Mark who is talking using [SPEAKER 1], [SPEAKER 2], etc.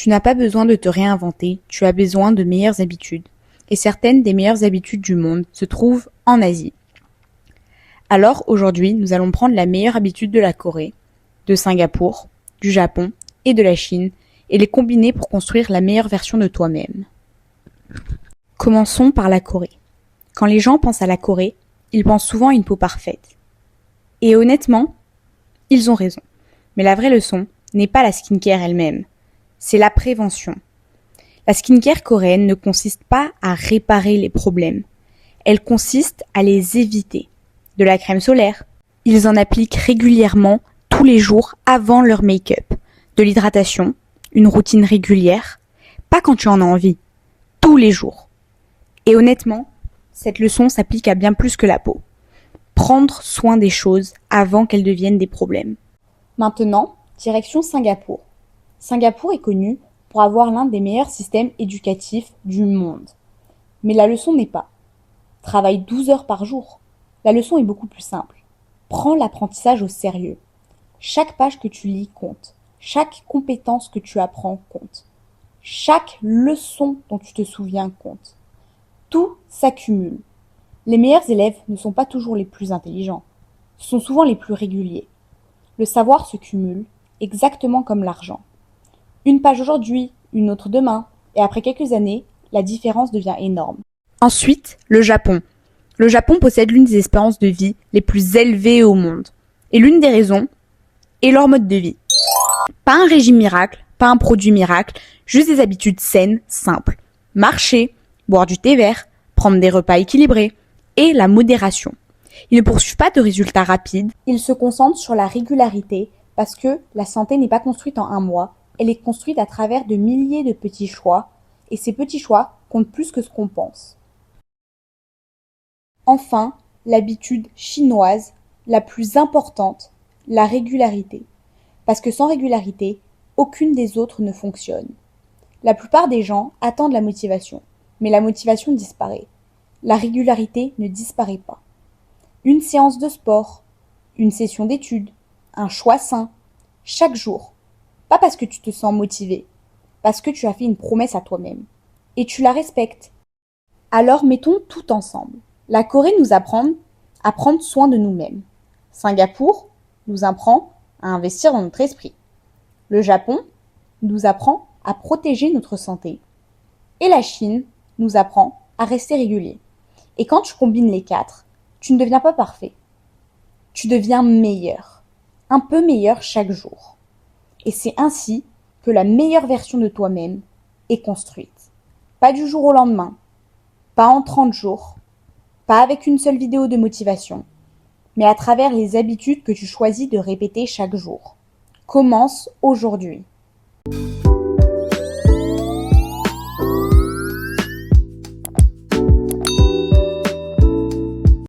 [SPEAKER 1] Tu n'as pas besoin de te réinventer, tu as besoin de meilleures habitudes. Et certaines des meilleures habitudes du monde se trouvent en Asie. Alors aujourd'hui, nous allons prendre la meilleure habitude de la Corée, de Singapour, du Japon et de la Chine et les combiner pour construire la meilleure version de toi-même. Commençons par la Corée. Quand les gens pensent à la Corée, ils pensent souvent à une peau parfaite. Et honnêtement, ils ont raison. Mais la vraie leçon n'est pas la skincare elle-même, c'est la prévention. La skincare coréenne ne consiste pas à réparer les problèmes, elle consiste à les éviter. De la crème solaire, ils en appliquent régulièrement tous les jours avant leur make-up. De l'hydratation, une routine régulière, pas quand tu en as envie, tous les jours. Et honnêtement, cette leçon s'applique à bien plus que la peau. Prendre soin des choses avant qu'elles deviennent des problèmes. Maintenant, direction Singapour. Singapour est connu pour avoir l'un des meilleurs systèmes éducatifs du monde. Mais la leçon n'est pas « travaille 12 heures par jour ». La leçon est beaucoup plus simple. Prends l'apprentissage au sérieux. Chaque page que tu lis compte. Chaque compétence que tu apprends compte. Chaque leçon dont tu te souviens compte. Tout s'accumule. Les meilleurs élèves ne sont pas toujours les plus intelligents. Ce sont souvent les plus réguliers. Le savoir se cumule, exactement comme l'argent. Une page aujourd'hui, une autre demain, et après quelques années, la différence devient énorme. Ensuite, le Japon. Le Japon possède l'une des espérances de vie les plus élevées au monde. Et l'une des raisons est leur mode de vie. Pas un régime miracle, pas un produit miracle, juste des habitudes saines, simples. Marcher, boire du thé vert, prendre des repas équilibrés et la modération. Ils ne poursuivent pas de résultats rapides, ils se concentrent sur la régularité parce que la santé n'est pas construite en un mois, elle est construite à travers de milliers de petits choix et ces petits choix comptent plus que ce qu'on pense. Enfin, l'habitude chinoise, la plus importante, la régularité. Parce que sans régularité, aucune des autres ne fonctionne. La plupart des gens attendent la motivation, mais la motivation disparaît. La régularité ne disparaît pas. Une séance de sport, une session d'études, un choix sain, chaque jour. Pas parce que tu te sens motivé, parce que tu as fait une promesse à toi-même. Et tu la respectes. Alors mettons tout ensemble. La Corée nous apprend à prendre soin de nous-mêmes. Singapour nous apprend à investir dans notre esprit. Le Japon nous apprend à protéger notre santé. Et la Chine nous apprend à rester régulier. Et quand tu combines les quatre, tu ne deviens pas parfait. Tu deviens meilleur. Un peu meilleur chaque jour. Et c'est ainsi que la meilleure version de toi-même est construite. Pas du jour au lendemain, pas en 30 jours, pas avec une seule vidéo de motivation, mais à travers les habitudes que tu choisis de répéter chaque jour. Commence aujourd'hui.